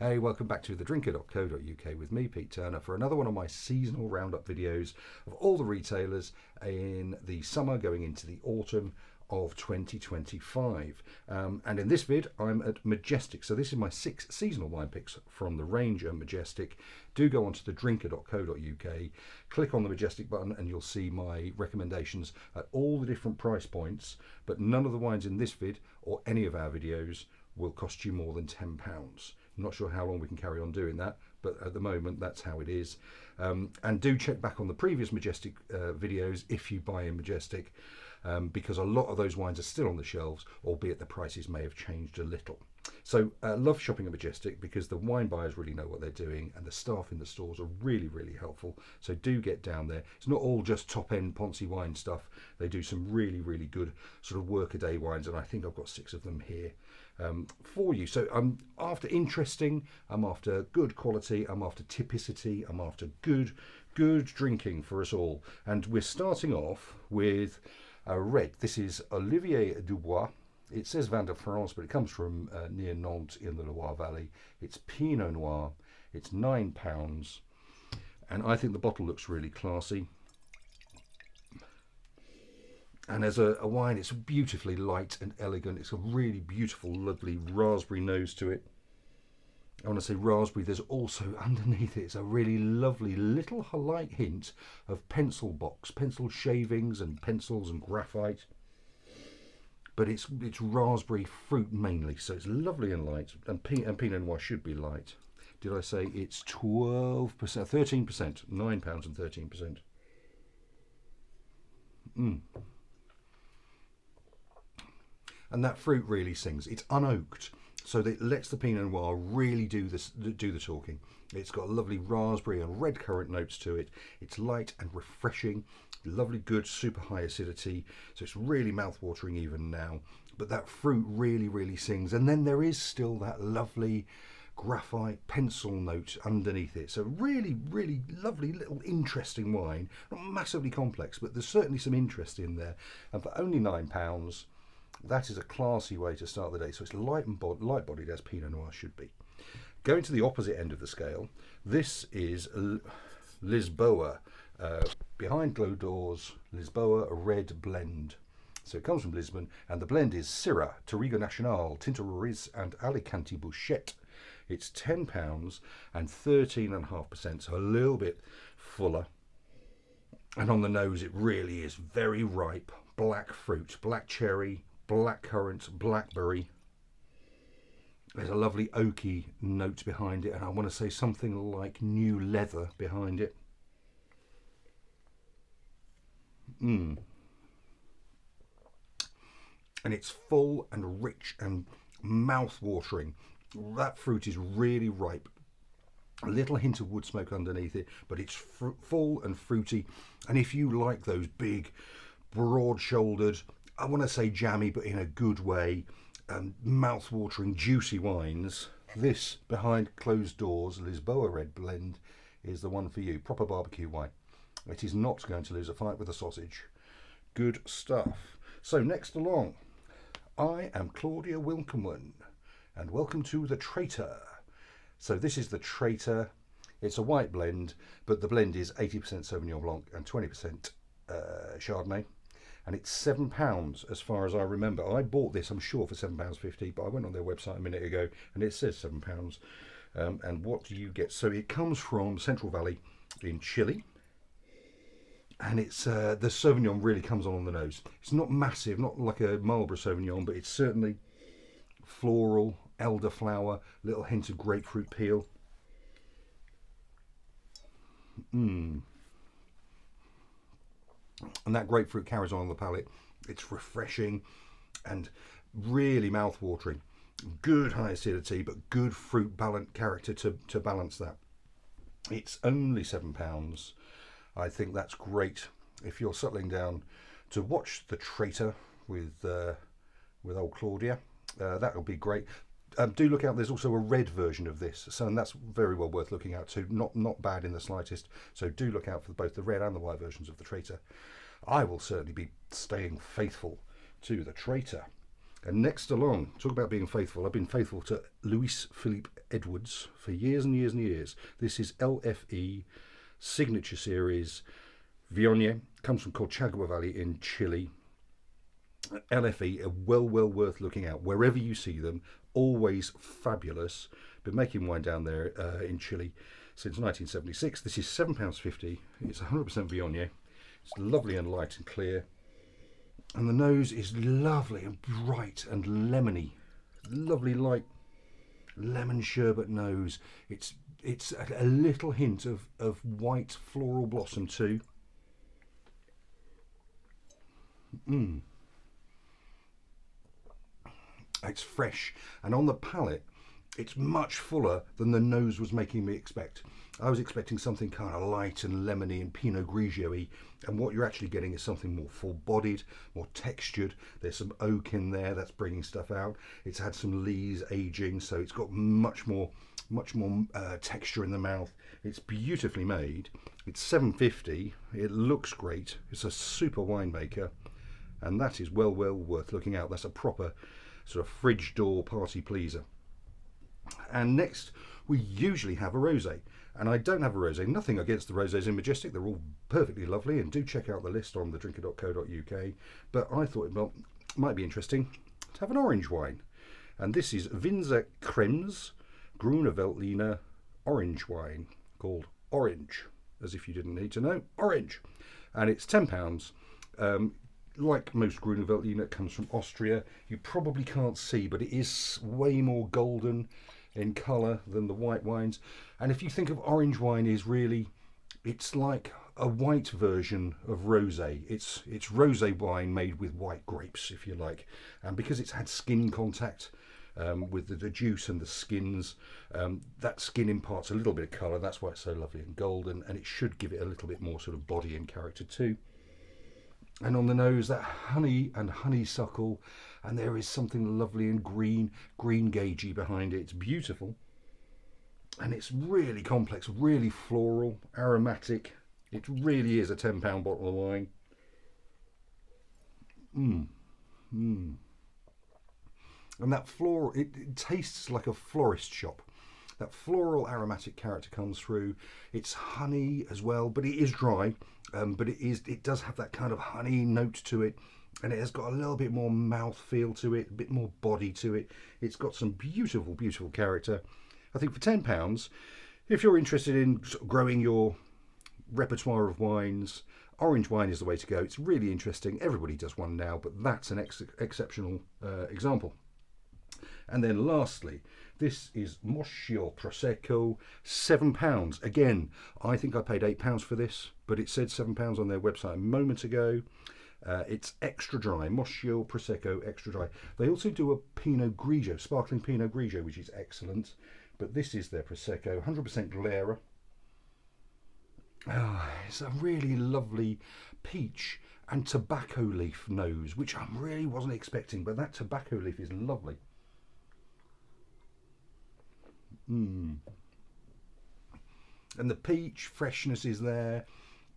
Hey, welcome back to thedrinker.co.uk with me, Pete Turner, for another one of my seasonal roundup videos of all the retailers in the summer going into the autumn of 2025. And in this vid, I'm at Majestic. So this is my 6 seasonal wine picks from the range at Majestic. Do go onto thedrinker.co.uk, click on the Majestic button, and you'll see my recommendations at all the different price points. But none of the wines in this vid or any of our videos will cost you more than £10. I'm not sure how long we can carry on doing that, but at the moment that's how it is. And do check back on the previous Majestic videos if you buy in Majestic, because a lot of those wines are still on the shelves, albeit the prices may have changed a little. So love shopping at Majestic because the wine buyers really know what they're doing and the staff in the stores are really, really helpful. So do get down there. It's not all just top-end Ponzi wine stuff. They do some really, really good sort of workaday wines, and I think I've got 6 of them here for you. So I'm after interesting, I'm after good quality, I'm after typicity, I'm after good drinking for us all. And we're starting off with a red. This is Olivier Dubois. It says Vin de France, but it comes from near Nantes in the Loire Valley. It's Pinot Noir. It's £9, and I think the bottle looks really classy. And as a wine, it's beautifully light and elegant. It's a really beautiful, lovely raspberry nose to it. I want to say raspberry. There's also underneath it, it's a really lovely little light hint of pencil box, pencil shavings and pencils and graphite. But it's raspberry fruit mainly, so it's lovely and light. And Pinot Noir should be light. Did I say it's 12%, 13%, £9 and 13%. And that fruit really sings. It's unoaked, so that it lets the Pinot Noir really do the talking. It's got lovely raspberry and red currant notes to it. It's light and refreshing, lovely, good, super high acidity. So it's really mouth-watering even now. But that fruit really, really sings. And then there is still that lovely graphite pencil note underneath it. So really, really lovely little interesting wine. Not massively complex, but there's certainly some interest in there. And for only £9, that is a classy way to start the day. So it's light bodied as Pinot Noir should be. Going to the opposite end of the scale, this is Lisboa. Behind closed doors, Lisboa, a red blend. So it comes from Lisbon, and the blend is Syrah, Touriga Nacional, Tinta Roriz, and Alicante Bouchette. It's £10 and 13.5%, so a little bit fuller. And on the nose, it really is very ripe, black fruit, black cherry, black currant, blackberry. There's a lovely oaky note behind it, and I want to say something like new leather behind it. And it's full and rich and mouth-watering. That fruit is really ripe. A little hint of wood smoke underneath it, but it's full and fruity. And if you like those big, broad-shouldered, I want to say jammy, but in a good way, mouth-watering, juicy wines, this behind closed doors Lisboa red blend is the one for you. Proper barbecue wine. It is not going to lose a fight with a sausage. Good stuff. So next along, I am Claudia Wilkenman, and welcome to the Traitor. So this is the Traitor. It's a white blend, but the blend is 80% Sauvignon Blanc and 20% Chardonnay. And it's £7 as far as I remember. I bought this, I'm sure, for £7.50, but I went on their website a minute ago and it says £7. And what do you get? So it comes from Central Valley in Chile. And it's the Sauvignon really comes on the nose. It's not massive, not like a Marlborough Sauvignon, but it's certainly floral, elderflower, little hint of grapefruit peel. And that grapefruit carries on the palate. It's refreshing and really mouth-watering. Good high acidity, but good fruit character to balance that. It's only £7. I think that's great if you're settling down to watch The Traitor with old Claudia. That will be great. Do look out, there's also a red version of this, so and that's very well worth looking out too. Not bad in the slightest. So do look out for both the red and the white versions of The Traitor. I will certainly be staying faithful to The Traitor. And next along, talk about being faithful. I've been faithful to Louis Philippe Edwards for years and years and years. This is LFE Signature Series Viognier. Comes from Colchagua Valley in Chile. LFE are well worth looking out wherever you see them. Always fabulous. Been making wine down there in Chile since 1976. This is £7.50. It's 100% Viognier. It's lovely and light and clear. And the nose is lovely and bright and lemony. Lovely light lemon sherbet nose. It's a little hint of white floral blossom too. It's fresh, and on the palate it's much fuller than the nose was making me expect. I was expecting something kind of light and lemony and Pinot Grigio-y, and what you're actually getting is something more full-bodied, more textured. There's some oak in there that's bringing stuff out. It's had some lees aging, so it's got much more texture in the mouth. It's beautifully made. It's $7.50. It looks great. It's a super winemaker, and that is well worth looking out. That's a proper sort of fridge door party pleaser. And next we usually have a rosé, and I don't have a rosé. Nothing against the rosés in Majestic, they're all perfectly lovely, and do check out the list on thedrinker.co.uk, but I thought it might be interesting to have an orange wine, and this is Vinza Krems Grüne Veltliner orange wine, called Orange, as if you didn't need to know. Orange, and it's £10. Like most Grüne Veltliner, it comes from Austria. You probably can't see, but it is way more golden in colour than the white wines. And if you think of orange wine, it's like a white version of rosé. It's rosé wine made with white grapes, if you like. And because it's had skin contact with the juice and the skins, that skin imparts a little bit of colour. That's why it's so lovely and golden, and it should give it a little bit more sort of body and character too. And on the nose, that honey and honeysuckle, and there is something lovely and green gagey behind it. It's beautiful, and it's really complex, really floral, aromatic. It really is a £10 bottle of wine. And that floral, it tastes like a florist shop. That floral aromatic character comes through. It's honey as well, but it is dry. But it does have that kind of honey note to it, and it has got a little bit more mouth feel to it, a bit more body to it. It's got some beautiful character. I think for £10, if you're interested in growing your repertoire of wines, orange wine is the way to go. It's really interesting. Everybody does one now, but that's an exceptional example. And then lastly, this is Maschio Prosecco, £7. Again, I think I paid £8 for this, but it said £7 on their website a moment ago. It's extra dry, Maschio Prosecco extra dry. They also do a Pinot Grigio, sparkling Pinot Grigio, which is excellent. But this is their Prosecco, 100% Glera. It's a really lovely peach and tobacco leaf nose, which I really wasn't expecting, but that tobacco leaf is lovely. And the peach freshness is there,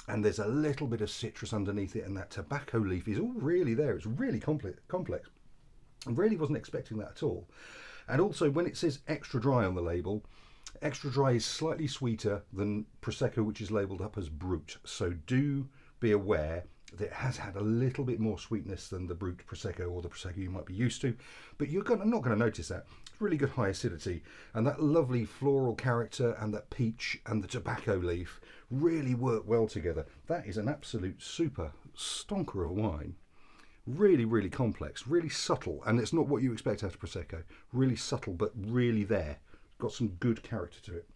and there's a little bit of citrus underneath it, and that tobacco leaf is all really there. It's really complex. I really wasn't expecting that at all. And also, when it says extra dry on the label, extra dry is slightly sweeter than Prosecco, which is labelled up as Brut. So do be aware that it has had a little bit more sweetness than the Brut Prosecco or the Prosecco you might be used to, but you're not going to notice that. It's really good high acidity, and that lovely floral character and that peach and the tobacco leaf really work well together. That is an absolute super stonker of a wine. Really complex, really subtle, and it's not what you expect out of Prosecco. Really subtle, but really there. Got some good character to it.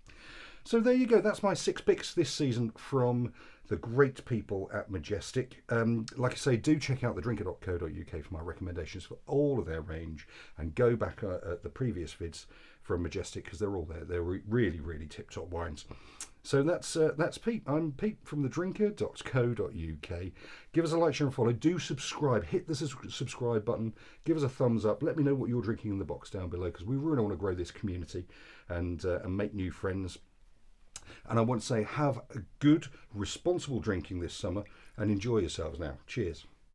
So there you go. That's my 6 picks this season from the great people at Majestic. Like I say, do check out thedrinker.co.uk for my recommendations for all of their range, and go back at the previous vids from Majestic, because they're all there. They're really tip-top wines. So that's Pete. I'm Pete from thedrinker.co.uk. Give us a like, share and follow. Do subscribe. Hit the subscribe button. Give us a thumbs up. Let me know what you're drinking in the box down below, because we really want to grow this community and make new friends. And I want to say, have a good, responsible drinking this summer, and enjoy yourselves now. Cheers.